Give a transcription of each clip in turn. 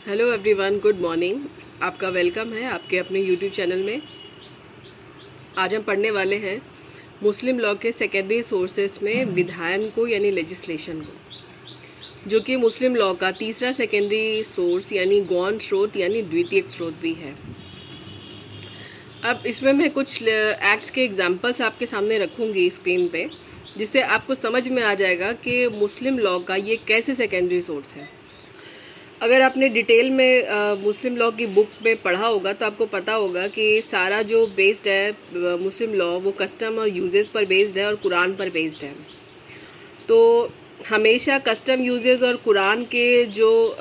Hello everyone, good morning. आपका welcome है आपके अपने यूट्यूब चैनल में। आज हम पढ़ने वाले हैं मुस्लिम लॉ के सेकेंडरी सोर्सेस में विधायन को यानी लेजिस्लेशन को, जो कि मुस्लिम लॉ का तीसरा सेकेंडरी सोर्स यानी गौण स्रोत यानी द्वितीयक स्रोत भी है। अब इसमें मैं कुछ एक्ट्स के एग्जांपल्स आपके सामने रखूँगी स्क्रीन पे, जिससे आपको समझ में आ जाएगा कि मुस्लिम लॉ का ये कैसे सेकेंडरी सोर्स है। अगर आपने डिटेल में मुस्लिम लॉ की बुक में पढ़ा होगा तो आपको पता होगा कि सारा जो बेस्ड है मुस्लिम लॉ वो कस्टम और यूजेस पर बेस्ड है और कुरान पर बेस्ड है। तो हमेशा कस्टम यूजेस और कुरान के जो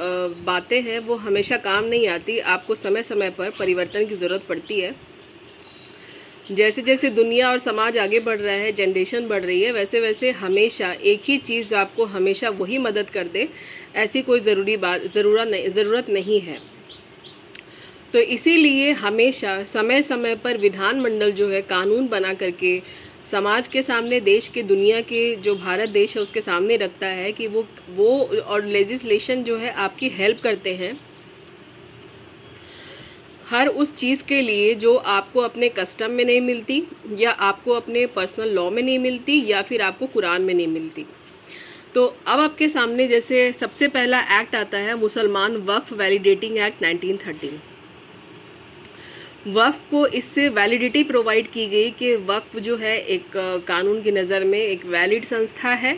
बातें हैं वो हमेशा काम नहीं आती, आपको समय समय पर परिवर्तन की ज़रूरत पड़ती है। जैसे जैसे दुनिया और समाज आगे बढ़ रहा है, जनरेशन बढ़ रही है, वैसे वैसे हमेशा एक ही चीज़ आपको हमेशा वही मदद कर दे, ऐसी कोई ज़रूरत नहीं है। तो इसीलिए हमेशा समय समय पर विधानमंडल जो है कानून बना करके समाज के सामने, देश के, दुनिया के, जो भारत देश है उसके सामने रखता है कि वो और लेजिस्लेशन जो है आपकी हेल्प करते हैं हर उस चीज़ के लिए जो आपको अपने कस्टम में नहीं मिलती, या आपको अपने पर्सनल लॉ में नहीं मिलती, या फिर आपको कुरान में नहीं मिलती। तो अब आपके सामने जैसे सबसे पहला एक्ट आता है मुसलमान वक्फ वैलिडेटिंग एक्ट 1913। वक्फ को इससे वैलिडिटी प्रोवाइड की गई कि वक्फ जो है एक कानून की नज़र में एक वैलिड संस्था है।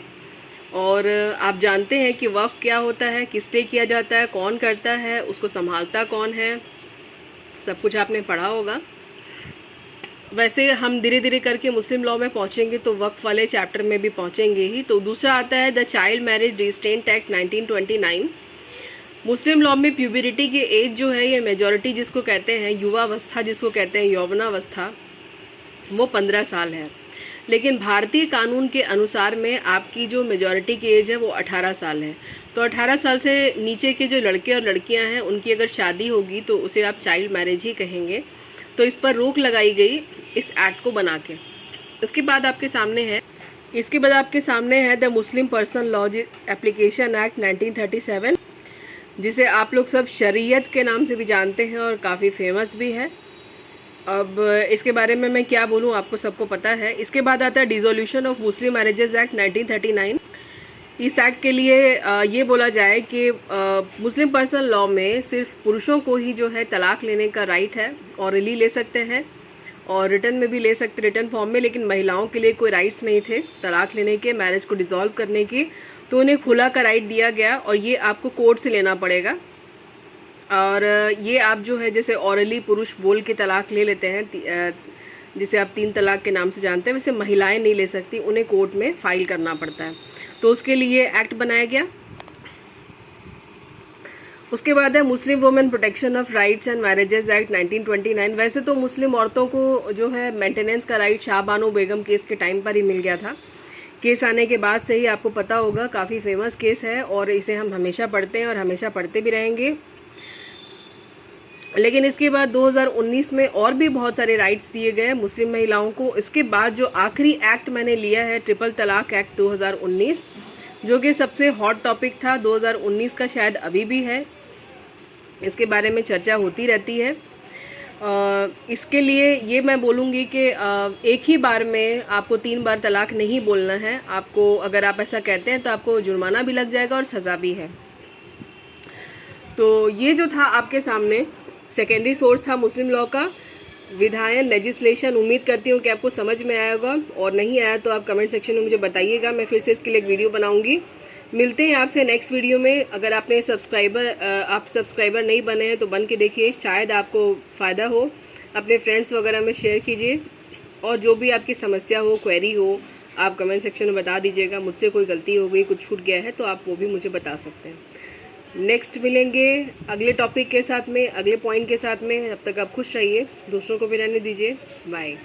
और आप जानते हैं कि वक्फ क्या होता है, किस लिए किया जाता है, कौन करता है, उसको संभालता कौन है, सब कुछ आपने पढ़ा होगा। वैसे हम धीरे धीरे करके मुस्लिम लॉ में पहुंचेंगे तो वक्फ वाले चैप्टर में भी पहुंचेंगे ही। तो दूसरा आता है the child marriage restraint act 1929। Muslim law में प्यूबरिटी की एज जो है, ये मेजॉरिटी जिसको कहते हैं, युवावस्था जिसको कहते हैं, यौवनावस्था, वो 15 साल है। लेकिन भारतीय कानून के अनुसार में आपकी जो मेजॉरिटी की एज है वो 18 साल है। तो 18 साल से नीचे के जो लड़के और लड़कियां हैं उनकी अगर शादी होगी तो उसे आप चाइल्ड मैरिज ही कहेंगे। तो इस पर रोक लगाई गई इस एक्ट को बना के। इसके बाद आपके सामने है the Muslim person law application act 1937, जिसे आप लोग सब शरीयत के नाम से भी जानते हैं और काफ़ी फेमस भी है। अब इसके बारे में मैं क्या बोलूँ, आपको सबको पता है। इसके बाद आता है dissolution of Muslim marriages act 1939। इस एक्ट के लिए ये बोला जाए कि मुस्लिम पर्सनल लॉ में सिर्फ पुरुषों को ही जो है तलाक लेने का राइट है, ऑरली ले सकते हैं और रिटर्न में भी ले सकते, रिटर्न फॉर्म में, लेकिन महिलाओं के लिए कोई राइट्स नहीं थे तलाक लेने के, मैरिज को डिसॉल्व करने की। तो उन्हें खुला का राइट दिया गया और ये आपको कोर्ट से लेना पड़ेगा। और ये आप जो है जैसे ऑरली पुरुष बोल के तलाक ले लेते हैं, जिसे आप 3 तलाक के नाम से जानते हैं, वैसे महिलाएं नहीं ले सकती, उन्हें कोर्ट में फाइल करना पड़ता है। तो उसके लिए एक्ट बनाया गया। उसके बाद है Muslim women protection of rights and marriages act 1929। वैसे तो मुस्लिम औरतों को जो है मेंटेनेंस का राइट शाह बानो बेगम केस के टाइम पर ही मिल गया था। केस आने के बाद से ही आपको पता होगा, काफ़ी फेमस केस है और इसे हम हमेशा पढ़ते हैं और हमेशा पढ़ते भी रहेंगे। लेकिन इसके बाद 2019 में और भी बहुत सारे राइट्स दिए गए मुस्लिम महिलाओं को। इसके बाद जो आखिरी एक्ट मैंने लिया है ट्रिपल तलाक एक्ट 2019, जो कि सबसे हॉट टॉपिक था 2019 का, शायद अभी भी है, इसके बारे में चर्चा होती रहती है। इसके लिए ये मैं बोलूँगी कि एक ही बार में आपको 3 बार तलाक नहीं बोलना है। आपको, अगर आप ऐसा कहते हैं तो आपको जुर्माना भी लग जाएगा और सज़ा भी है। तो ये जो था आपके सामने सेकेंडरी सोर्स था मुस्लिम लॉ का, विधायन लेजिस्लेशन। उम्मीद करती हूँ कि आपको समझ में आया होगा, और नहीं आया तो आप कमेंट सेक्शन में मुझे बताइएगा, मैं फिर से इसके लिए एक वीडियो बनाऊंगी। मिलते हैं आपसे नेक्स्ट वीडियो में। अगर आप सब्सक्राइबर नहीं बने हैं तो बन के देखिए, शायद आपको फ़ायदा हो। अपने फ्रेंड्स वगैरह में शेयर कीजिए, और जो भी आपकी समस्या हो, क्वेरी हो, आप कमेंट सेक्शन में बता दीजिएगा। मुझसे कोई गलती हो गई, कुछ छूट गया है तो आप वो भी मुझे बता सकते हैं। नेक्स्ट मिलेंगे अगले टॉपिक के साथ में, अगले पॉइंट के साथ में। अब तक आप खुश रहिए, दूसरों को भी रहने दीजिए। बाय।